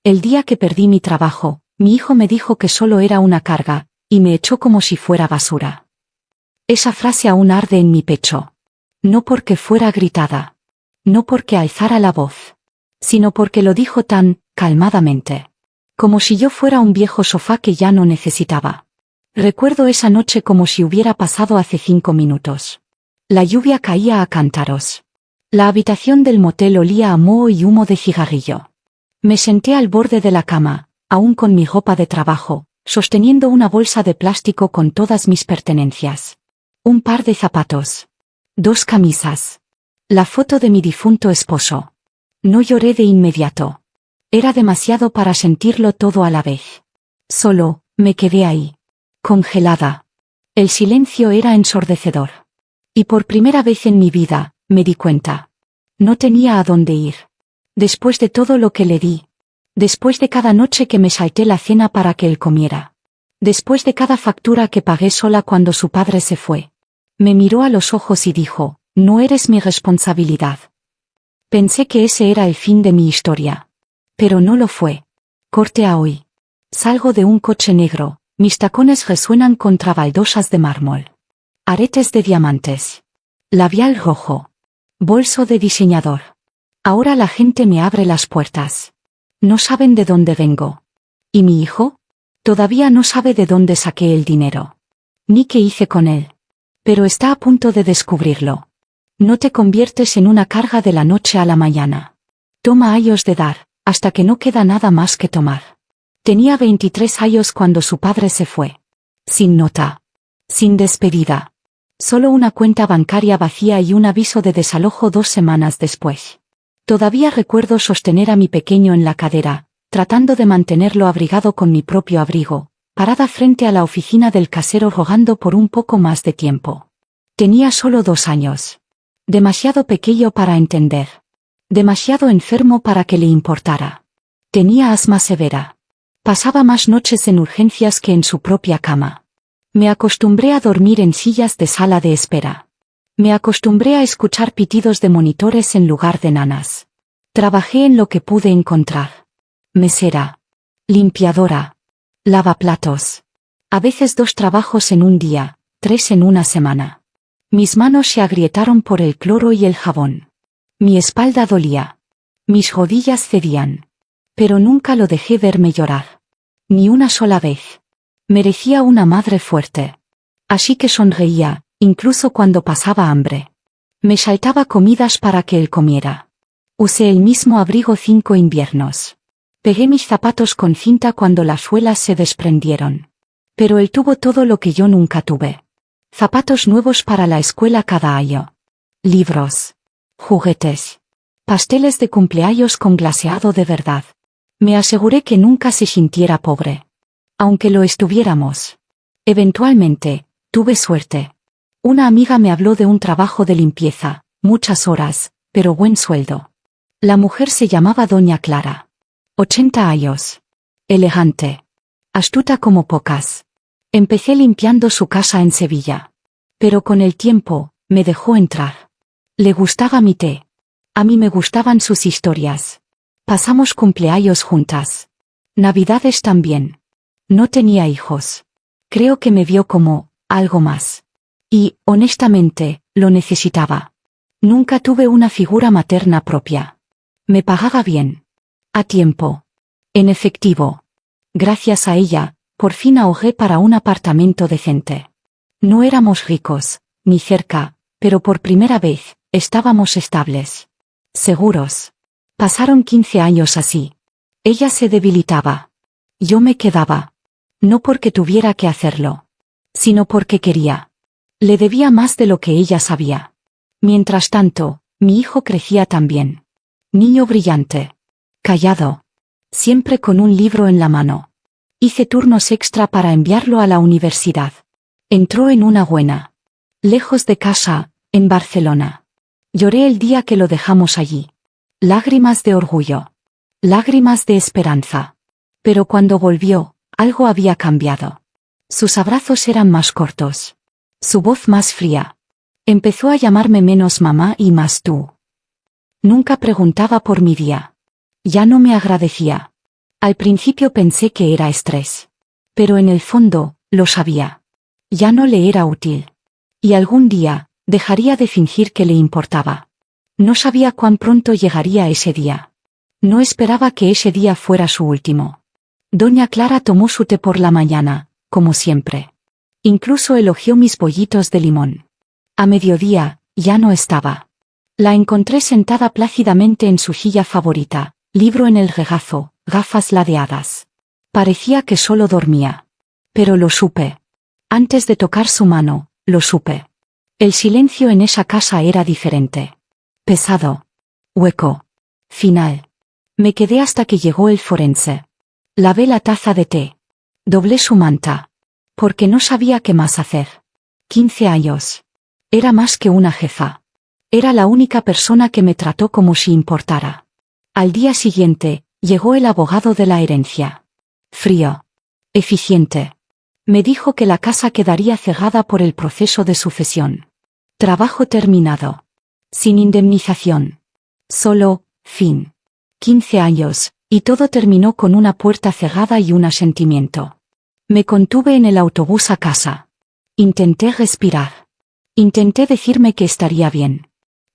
El día que perdí mi trabajo, mi hijo me dijo que solo era una carga, y me echó como si fuera basura. Esa frase aún arde en mi pecho. No porque fuera gritada. No porque alzara la voz. Sino porque lo dijo tan calmadamente. Como si yo fuera un viejo sofá que ya no necesitaba. Recuerdo esa noche como si hubiera pasado hace 5 minutos. La lluvia caía a cántaros. La habitación del motel olía a moho y humo de cigarrillo. Me senté al borde de la cama, aún con mi ropa de trabajo, sosteniendo una bolsa de plástico con todas mis pertenencias. Un par de zapatos. 2 camisas. La foto de mi difunto esposo. No lloré de inmediato. Era demasiado para sentirlo todo a la vez. Solo, me quedé ahí. Congelada. El silencio era ensordecedor. Y por primera vez en mi vida, me di cuenta. No tenía a dónde ir. Después de todo lo que le di. Después de cada noche que me salté la cena para que él comiera. Después de cada factura que pagué sola cuando su padre se fue. Me miró a los ojos y dijo, no eres mi responsabilidad. Pensé que ese era el fin de mi historia. Pero no lo fue. Corte a hoy. Salgo de un coche negro, mis tacones resuenan contra baldosas de mármol. Aretes de diamantes. Labial rojo. Bolso de diseñador. Ahora la gente me abre las puertas. No saben de dónde vengo. ¿Y mi hijo? Todavía no sabe de dónde saqué el dinero. Ni qué hice con él. Pero está a punto de descubrirlo. No te conviertes en una carga de la noche a la mañana. Toma años de dar, hasta que no queda nada más que tomar. Tenía 23 años cuando su padre se fue. Sin nota. Sin despedida. Solo una cuenta bancaria vacía y un aviso de desalojo 2 semanas después. Todavía recuerdo sostener a mi pequeño en la cadera, tratando de mantenerlo abrigado con mi propio abrigo, parada frente a la oficina del casero rogando por un poco más de tiempo. Tenía solo 2 años. Demasiado pequeño para entender. Demasiado enfermo para que le importara. Tenía asma severa. Pasaba más noches en urgencias que en su propia cama. Me acostumbré a dormir en sillas de sala de espera. Me acostumbré a escuchar pitidos de monitores en lugar de nanas. Trabajé en lo que pude encontrar. Mesera. Limpiadora. Lavaplatos. A veces 2 trabajos en un día, 3 en una semana. Mis manos se agrietaron por el cloro y el jabón. Mi espalda dolía. Mis rodillas cedían. Pero nunca lo dejé verme llorar. Ni una sola vez. Merecía una madre fuerte. Así que sonreía, incluso cuando pasaba hambre. Me saltaba comidas para que él comiera. Usé el mismo abrigo 5 inviernos. Pegué mis zapatos con cinta cuando las suelas se desprendieron. Pero él tuvo todo lo que yo nunca tuve. Zapatos nuevos para la escuela cada año. Libros. Juguetes. Pasteles de cumpleaños con glaseado de verdad. Me aseguré que nunca se sintiera pobre. Aunque lo estuviéramos. Eventualmente, tuve suerte. Una amiga me habló de un trabajo de limpieza, muchas horas, pero buen sueldo. La mujer se llamaba Doña Clara. 80 años. Elegante. Astuta como pocas. Empecé limpiando su casa en Sevilla. Pero con el tiempo, me dejó entrar. Le gustaba mi té. A mí me gustaban sus historias. Pasamos cumpleaños juntas. Navidades también. No tenía hijos. Creo que me vio como algo más. Y, honestamente, lo necesitaba. Nunca tuve una figura materna propia. Me pagaba bien. A tiempo. En efectivo. Gracias a ella, por fin ahorré para un apartamento decente. No éramos ricos, ni cerca, pero por primera vez, estábamos estables. Seguros. Pasaron 15 años así. Ella se debilitaba. Yo me quedaba. No porque tuviera que hacerlo. Sino porque quería. Le debía más de lo que ella sabía. Mientras tanto, mi hijo crecía también. Niño brillante. Callado. Siempre con un libro en la mano. Hice turnos extra para enviarlo a la universidad. Entró en una buena. Lejos de casa, en Barcelona. Lloré el día que lo dejamos allí. Lágrimas de orgullo. Lágrimas de esperanza. Pero cuando volvió, algo había cambiado. Sus abrazos eran más cortos. Su voz más fría. Empezó a llamarme menos mamá y más tú. Nunca preguntaba por mi día. Ya no me agradecía. Al principio pensé que era estrés. Pero en el fondo, lo sabía. Ya no le era útil. Y algún día, dejaría de fingir que le importaba. No sabía cuán pronto llegaría ese día. No esperaba que ese día fuera su último. Doña Clara tomó su té por la mañana, como siempre. Incluso elogió mis bollitos de limón. A mediodía, ya no estaba. La encontré sentada plácidamente en su silla favorita, libro en el regazo, gafas ladeadas. Parecía que solo dormía. Pero lo supe. Antes de tocar su mano, lo supe. El silencio en esa casa era diferente. Pesado. Hueco. Final. Me quedé hasta que llegó el forense. Lavé la taza de té. Doblé su manta. Porque no sabía qué más hacer. 15 años. Era más que una jefa. Era la única persona que me trató como si importara. Al día siguiente, llegó el abogado de la herencia. Frío. Eficiente. Me dijo que la casa quedaría cegada por el proceso de sucesión. Trabajo terminado. Sin indemnización. Solo, fin. 15 años, y todo terminó con una puerta cerrada y un asentimiento. Me contuve en el autobús a casa. Intenté respirar. Intenté decirme que estaría bien.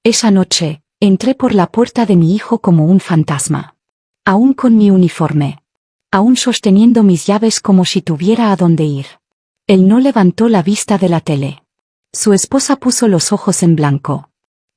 Esa noche, entré por la puerta de mi hijo como un fantasma. Aún con mi uniforme. Aún sosteniendo mis llaves como si tuviera a dónde ir. Él no levantó la vista de la tele. Su esposa puso los ojos en blanco.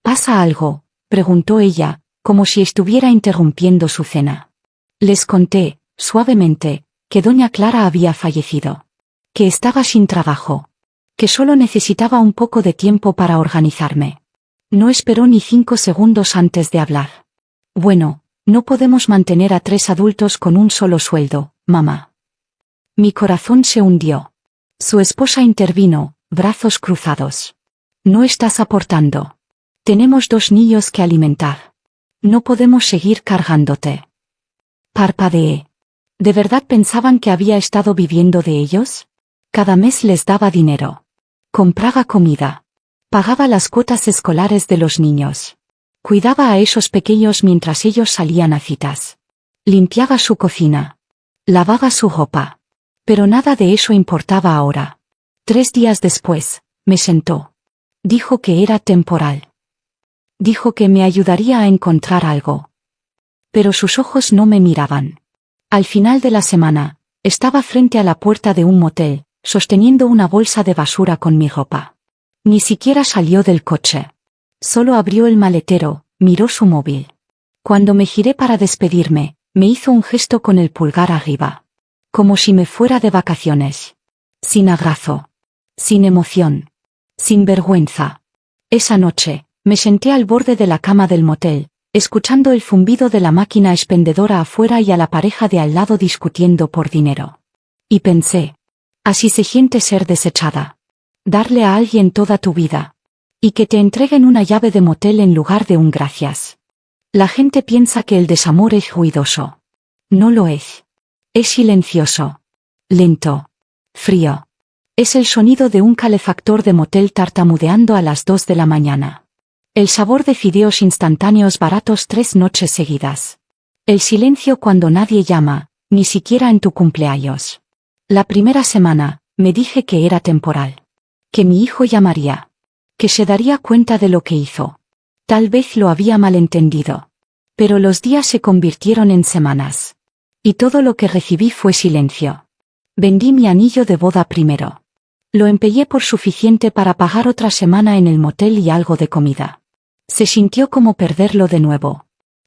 ¿Pasa algo?, preguntó ella, como si estuviera interrumpiendo su cena. Les conté, suavemente, que doña Clara había fallecido. Que estaba sin trabajo. Que solo necesitaba un poco de tiempo para organizarme. No esperó ni 5 segundos antes de hablar. Bueno, no podemos mantener a 3 adultos con un solo sueldo, mamá. Mi corazón se hundió. Su esposa intervino, brazos cruzados. No estás aportando. Tenemos 2 niños que alimentar. No podemos seguir cargándote. Parpadeé. ¿De verdad pensaban que había estado viviendo de ellos? Cada mes les daba dinero. Compraba comida. Pagaba las cuotas escolares de los niños. Cuidaba a esos pequeños mientras ellos salían a citas. Limpiaba su cocina. Lavaba su ropa. Pero nada de eso importaba ahora. 3 días después, me sentó. Dijo que era temporal. Dijo que me ayudaría a encontrar algo. Pero sus ojos no me miraban. Al final de la semana, estaba frente a la puerta de un motel, sosteniendo una bolsa de basura con mi ropa. Ni siquiera salió del coche. Solo abrió el maletero, miró su móvil. Cuando me giré para despedirme, me hizo un gesto con el pulgar arriba. Como si me fuera de vacaciones. Sin abrazo. Sin emoción. Sin vergüenza. Esa noche, me senté al borde de la cama del motel, escuchando el zumbido de la máquina expendedora afuera y a la pareja de al lado discutiendo por dinero. Y pensé. Así se siente ser desechada. Darle a alguien toda tu vida. Y que te entreguen una llave de motel en lugar de un gracias. La gente piensa que el desamor es ruidoso. No lo es. Es silencioso. Lento. Frío. Es el sonido de un calefactor de motel tartamudeando a las 2 de la mañana. El sabor de fideos instantáneos baratos 3 noches seguidas. El silencio cuando nadie llama, ni siquiera en tu cumpleaños. La primera semana, me dije que era temporal. Que mi hijo llamaría. Que se daría cuenta de lo que hizo. Tal vez lo había malentendido. Pero los días se convirtieron en semanas. Y todo lo que recibí fue silencio. Vendí mi anillo de boda primero. Lo empeñé por suficiente para pagar otra semana en el motel y algo de comida. Se sintió como perderlo de nuevo.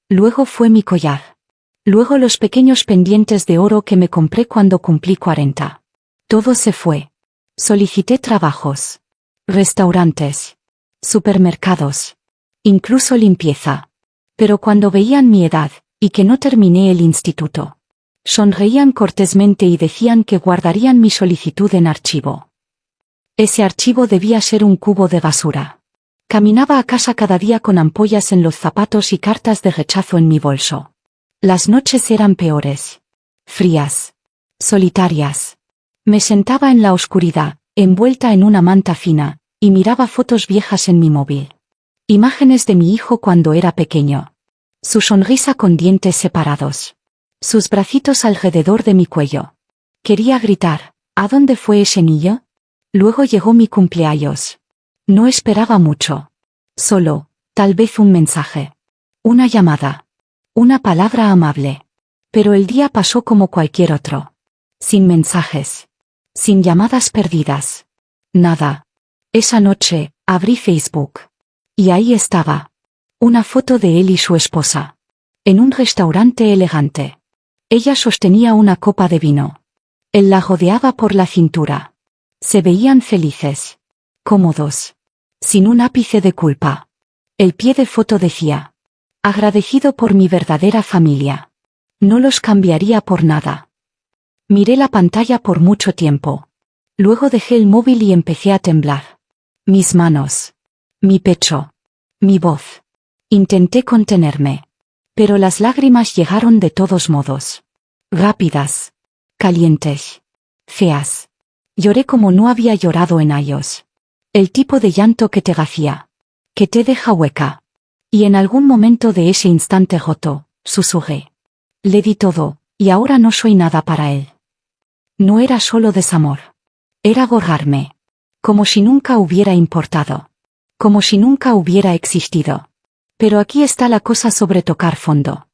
Luego fue mi collar. Luego los pequeños pendientes de oro que me compré cuando cumplí 40. Todo se fue. Solicité trabajos. Restaurantes. Supermercados. Incluso limpieza. Pero cuando veían mi edad, y que no terminé el instituto, sonreían cortésmente y decían que guardarían mi solicitud en archivo. Ese archivo debía ser un cubo de basura. Caminaba a casa cada día con ampollas en los zapatos y cartas de rechazo en mi bolso. Las noches eran peores. Frías. Solitarias. Me sentaba en la oscuridad, envuelta en una manta fina, y miraba fotos viejas en mi móvil. Imágenes de mi hijo cuando era pequeño. Su sonrisa con dientes separados. sus bracitos alrededor de mi cuello. Quería gritar, ¿a dónde fue ese niño? Luego llegó mi cumpleaños. No esperaba mucho. Solo, tal vez un mensaje. Una llamada. Una palabra amable. Pero el día pasó como cualquier otro. Sin mensajes. Sin llamadas perdidas. Nada. Esa noche, abrí Facebook. Y ahí estaba. Una foto de él y su esposa. En un restaurante elegante. Ella sostenía una copa de vino. Él la rodeaba por la cintura. Se veían felices. Cómodos. Sin un ápice de culpa. El pie de foto decía: agradecido por mi verdadera familia. No los cambiaría por nada. Miré la pantalla por mucho tiempo. Luego dejé el móvil y empecé a temblar. Mis manos. Mi pecho. Mi voz. Intenté contenerme. Pero las lágrimas llegaron de todos modos. Rápidas. Calientes. Feas. Lloré como no había llorado en años. El tipo de llanto que te vacía. Que te deja hueca. Y en algún momento de ese instante roto, susurré. Le di todo, y ahora no soy nada para él. No era solo desamor. Era borrarme. Como si nunca hubiera importado. Como si nunca hubiera existido. Pero aquí está la cosa sobre tocar fondo.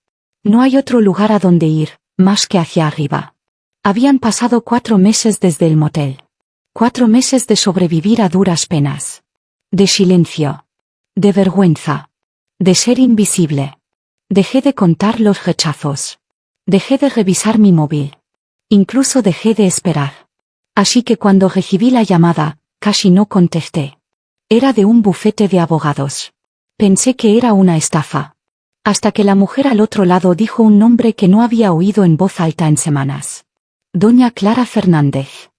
No hay otro lugar a donde ir, más que hacia arriba. Habían pasado 4 meses desde el motel. 4 meses de sobrevivir a duras penas. De silencio. De vergüenza. De ser invisible. Dejé de contar los rechazos. Dejé de revisar mi móvil. Incluso dejé de esperar. Así que cuando recibí la llamada, casi no contesté. Era de un bufete de abogados. Pensé que era una estafa. Hasta que la mujer al otro lado dijo un nombre que no había oído en voz alta en semanas. Doña Clara Fernández.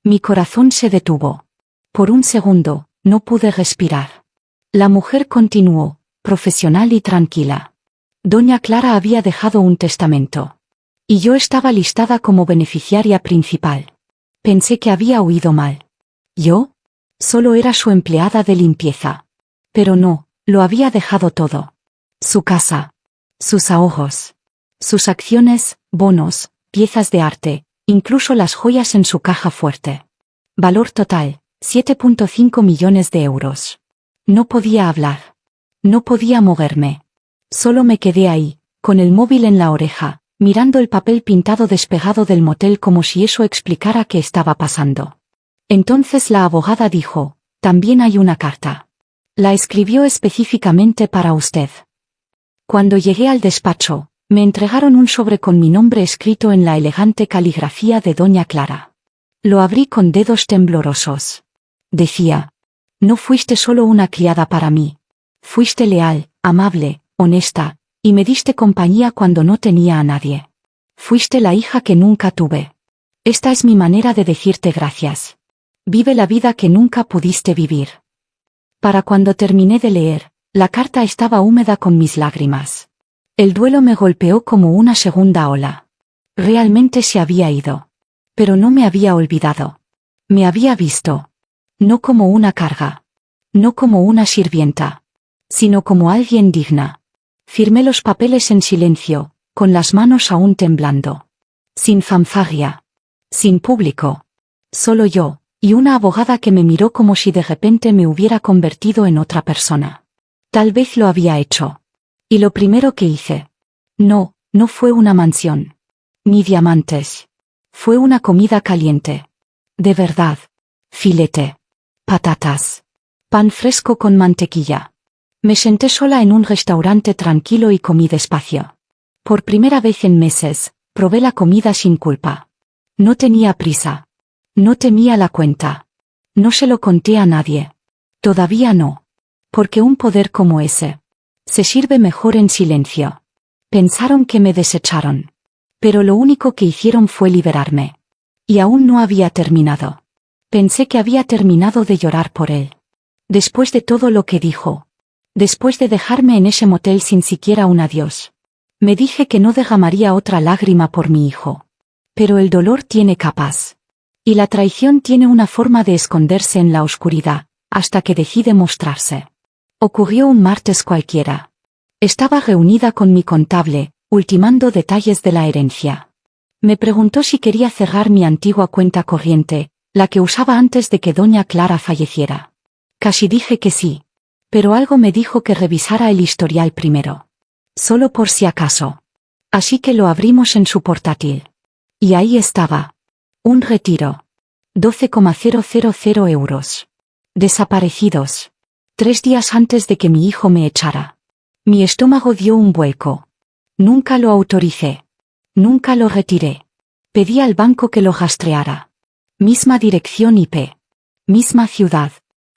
Mi corazón se detuvo. Por un segundo, no pude respirar. La mujer continuó, profesional y tranquila. Doña Clara había dejado un testamento. Y yo estaba listada como beneficiaria principal. Pensé que había oído mal. ¿Yo? Solo era su empleada de limpieza. Pero no, lo había dejado todo. Su casa. Sus ahorros. Sus acciones, bonos, piezas de arte, incluso las joyas en su caja fuerte. Valor total, 7,5 millones de euros. No podía hablar. No podía moverme. Solo me quedé ahí, con el móvil en la oreja, mirando el papel pintado despegado del motel como si eso explicara qué estaba pasando. Entonces la abogada dijo: también hay una carta. La escribió específicamente para usted. Cuando llegué al despacho, me entregaron un sobre con mi nombre escrito en la elegante caligrafía de Doña Clara. Lo abrí con dedos temblorosos. Decía: no fuiste solo una criada para mí. Fuiste leal, amable, honesta, y me diste compañía cuando no tenía a nadie. Fuiste la hija que nunca tuve. Esta es mi manera de decirte gracias. Vive la vida que nunca pudiste vivir. Para cuando terminé de leer, la carta estaba húmeda con mis lágrimas. El duelo me golpeó como una segunda ola. Realmente se había ido. Pero no me había olvidado. Me había visto. No como una carga. No como una sirvienta. Sino como alguien digna. Firmé los papeles en silencio, con las manos aún temblando. Sin fanfarria. Sin público. Solo yo, y una abogada que me miró como si de repente me hubiera convertido en otra persona. Tal vez lo había hecho. Y lo primero que hice. No fue una mansión. Ni diamantes. Fue una comida caliente. De verdad. Filete. Patatas. Pan fresco con mantequilla. Me senté sola en un restaurante tranquilo y comí despacio. Por primera vez en meses, probé la comida sin culpa. No tenía prisa. No temía la cuenta. No se lo conté a nadie. Todavía no. Porque un poder como ese se sirve mejor en silencio. Pensaron que me desecharon. Pero lo único que hicieron fue liberarme. Y aún no había terminado. Pensé que había terminado de llorar por él. Después de todo lo que dijo. Después de dejarme en ese motel sin siquiera un adiós. Me dije que no derramaría otra lágrima por mi hijo. Pero el dolor tiene capas. Y la traición tiene una forma de esconderse en la oscuridad, hasta que decide mostrarse. Ocurrió un martes cualquiera. Estaba reunida con mi contable, ultimando detalles de la herencia. Me preguntó si quería cerrar mi antigua cuenta corriente, la que usaba antes de que doña Clara falleciera. Casi dije que sí. Pero algo me dijo que revisara el historial primero. Solo por si acaso. Así que lo abrimos en su portátil. Y ahí estaba. Un retiro. 12,000 euros. Desaparecidos. 3 días antes de que mi hijo me echara. Mi estómago dio un vuelco. Nunca lo autoricé. Nunca lo retiré. Pedí al banco que lo rastreara. Misma dirección IP. Misma ciudad.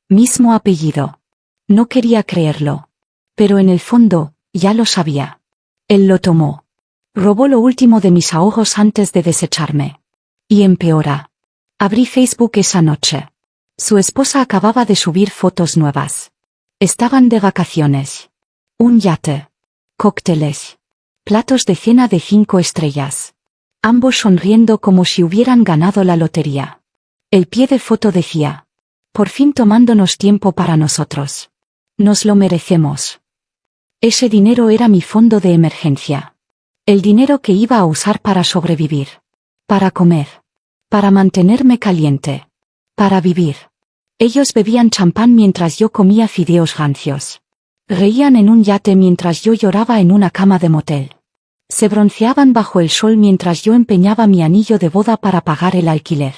Mismo apellido. No quería creerlo. Pero en el fondo, ya lo sabía. Él lo tomó. Robó lo último de mis ahorros antes de desecharme. Y empeora. Abrí Facebook esa noche. Su esposa acababa de subir fotos nuevas. Estaban de vacaciones. Un yate. Cócteles. Platos de cena de 5 estrellas. Ambos sonriendo como si hubieran ganado la lotería. El pie de foto decía: por fin tomándonos tiempo para nosotros. Nos lo merecemos. Ese dinero era mi fondo de emergencia. El dinero que iba a usar para sobrevivir. Para comer. Para mantenerme caliente. Para vivir. Ellos bebían champán mientras yo comía fideos rancios. Reían en un yate mientras yo lloraba en una cama de motel. Se bronceaban bajo el sol mientras yo empeñaba mi anillo de boda para pagar el alquiler.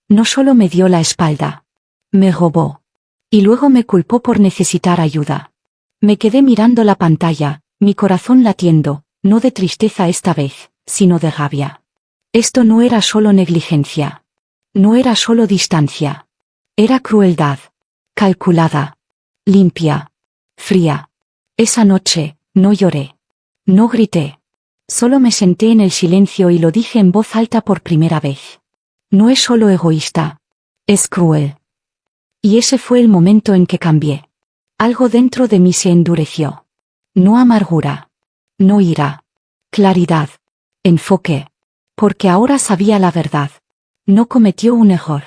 No solo me dio la espalda. Me robó. Y luego me culpó por necesitar ayuda. Me quedé mirando la pantalla, mi corazón latiendo, no de tristeza esta vez, sino de rabia. Esto no era solo negligencia. No era solo distancia. Era crueldad. Calculada. Limpia. Fría. Esa noche, no lloré. No grité. Solo me senté en el silencio y lo dije en voz alta por primera vez. No es solo egoísta. Es cruel. Y ese fue el momento en que cambié. Algo dentro de mí se endureció. No amargura. No ira. Claridad. Enfoque. Porque ahora sabía la verdad. No cometió un error.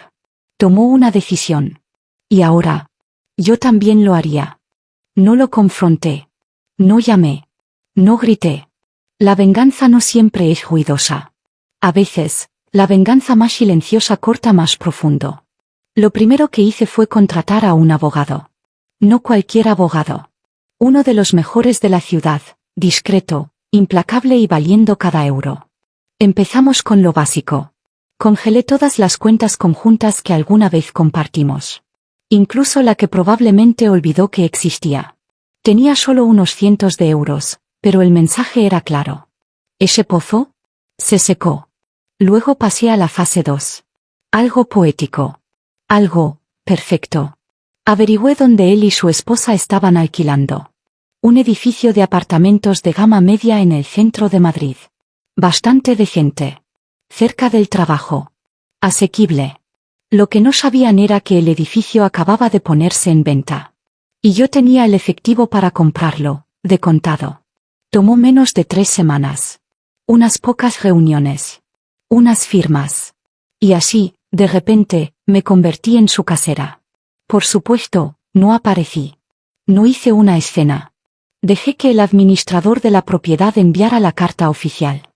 Tomó una decisión. Y ahora, yo también lo haría. No lo confronté. No llamé. No grité. La venganza no siempre es ruidosa. A veces, la venganza más silenciosa corta más profundo. Lo primero que hice fue contratar a un abogado. No cualquier abogado. Uno de los mejores de la ciudad, discreto, implacable y valiendo cada euro. Empezamos con lo básico. Congelé todas las cuentas conjuntas que alguna vez compartimos. Incluso la que probablemente olvidó que existía. Tenía solo unos cientos de euros, pero el mensaje era claro. Ese pozo se secó. Luego pasé a la fase 2. Algo poético. Algo perfecto. Averigüé dónde él y su esposa estaban alquilando. Un edificio de apartamentos de gama media en el centro de Madrid. Bastante decente. Cerca del trabajo. Asequible. Lo que no sabían era que el edificio acababa de ponerse en venta. Y yo tenía el efectivo para comprarlo, de contado. Tomó menos de 3 semanas. Unas pocas reuniones. Unas firmas. Y así, de repente, me convertí en su casera. Por supuesto, no aparecí. No hice una escena. Dejé que el administrador de la propiedad enviara la carta oficial.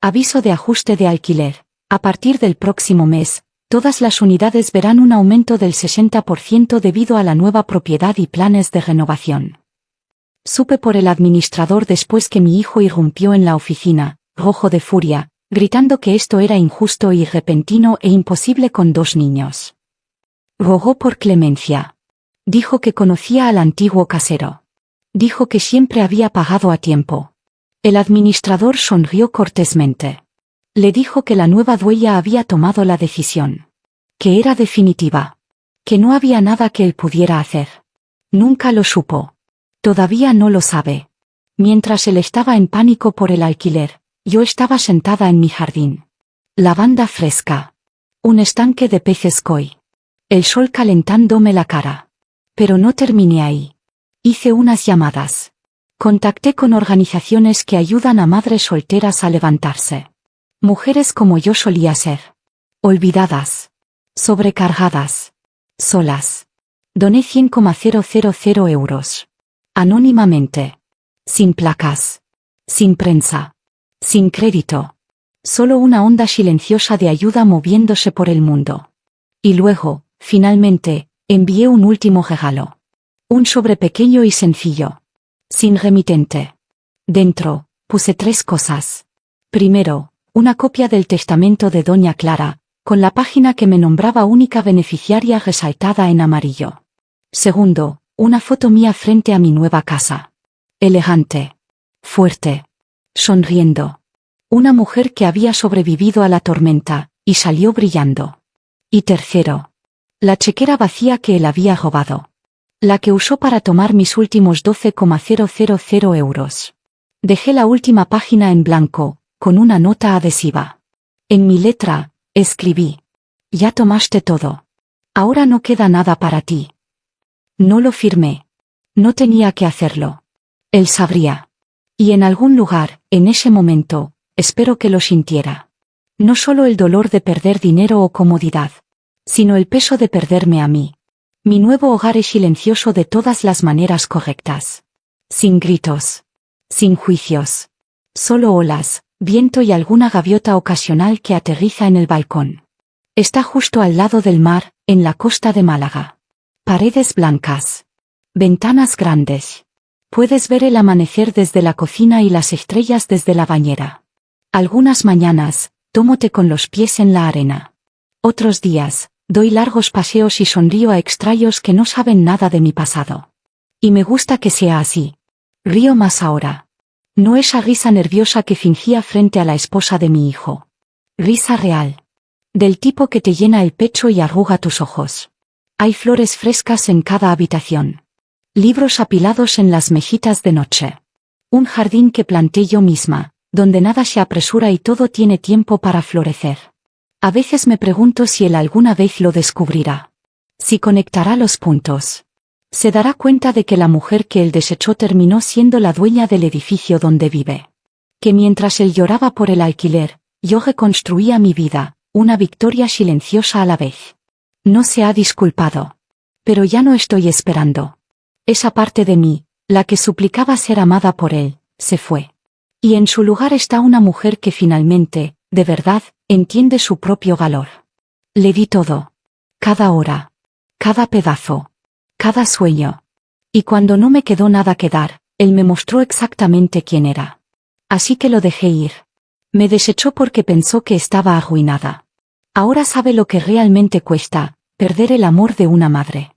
Aviso de ajuste de alquiler. A partir del próximo mes, todas las unidades verán un aumento del 60% debido a la nueva propiedad y planes de renovación. Supe por el administrador después que mi hijo irrumpió en la oficina, rojo de furia, gritando que esto era injusto y repentino e imposible con 2 niños. Rogó por clemencia. Dijo que conocía al antiguo casero. Dijo que siempre había pagado a tiempo. El administrador sonrió cortésmente. Le dijo que la nueva dueña había tomado la decisión. Que era definitiva. Que no había nada que él pudiera hacer. Nunca lo supo. Todavía no lo sabe. Mientras él estaba en pánico por el alquiler, yo estaba sentada en mi jardín. Lavanda fresca. Un estanque de peces koi. El sol calentándome la cara. Pero no terminé ahí. Hice unas llamadas. Contacté con organizaciones que ayudan a madres solteras a levantarse. Mujeres como yo solía ser. Olvidadas. Sobrecargadas. Solas. Doné 100,000 euros. Anónimamente. Sin placas. Sin prensa. Sin crédito. Solo una onda silenciosa de ayuda moviéndose por el mundo. Y luego, finalmente, envié un último regalo. Un sobre pequeño y sencillo. Sin remitente. Dentro, puse 3 cosas. Primero, una copia del testamento de Doña Clara, con la página que me nombraba única beneficiaria resaltada en amarillo. Segundo, una foto mía frente a mi nueva casa. Elegante. Fuerte. Sonriendo. Una mujer que había sobrevivido a la tormenta, y salió brillando. Y tercero. La chequera vacía que él había robado. La que usó para tomar mis últimos 12,000 euros. Dejé la última página en blanco, con una nota adhesiva. En mi letra, escribí. Ya tomaste todo. Ahora no queda nada para ti. No lo firmé. No tenía que hacerlo. Él sabría. Y en algún lugar, en ese momento, espero que lo sintiera. No solo el dolor de perder dinero o comodidad, sino el peso de perderme a mí. Mi nuevo hogar es silencioso de todas las maneras correctas. Sin gritos. Sin juicios. Solo olas, viento y alguna gaviota ocasional que aterriza en el balcón. Está justo al lado del mar, en la costa de Málaga. Paredes blancas. Ventanas grandes. Puedes ver el amanecer desde la cocina y las estrellas desde la bañera. Algunas mañanas, tomo té con los pies en la arena. Otros días, doy largos paseos y sonrío a extraños que no saben nada de mi pasado. Y me gusta que sea así. Río más ahora. No esa risa nerviosa que fingía frente a la esposa de mi hijo. Risa real. Del tipo que te llena el pecho y arruga tus ojos. Hay flores frescas en cada habitación. Libros apilados en las mejitas de noche. Un jardín que planté yo misma, donde nada se apresura y todo tiene tiempo para florecer. A veces me pregunto si él alguna vez lo descubrirá. Si conectará los puntos. Se dará cuenta de que la mujer que él desechó terminó siendo la dueña del edificio donde vive. Que mientras él lloraba por el alquiler, yo reconstruía mi vida, una victoria silenciosa a la vez. No se ha disculpado. Pero ya no estoy esperando. Esa parte de mí, la que suplicaba ser amada por él, se fue. Y en su lugar está una mujer que finalmente, de verdad, entiende su propio valor. Le di todo. Cada hora. Cada pedazo. Cada sueño. Y cuando no me quedó nada que dar, él me mostró exactamente quién era. Así que lo dejé ir. Me desechó porque pensó que estaba arruinada. Ahora sabe lo que realmente cuesta, perder el amor de una madre.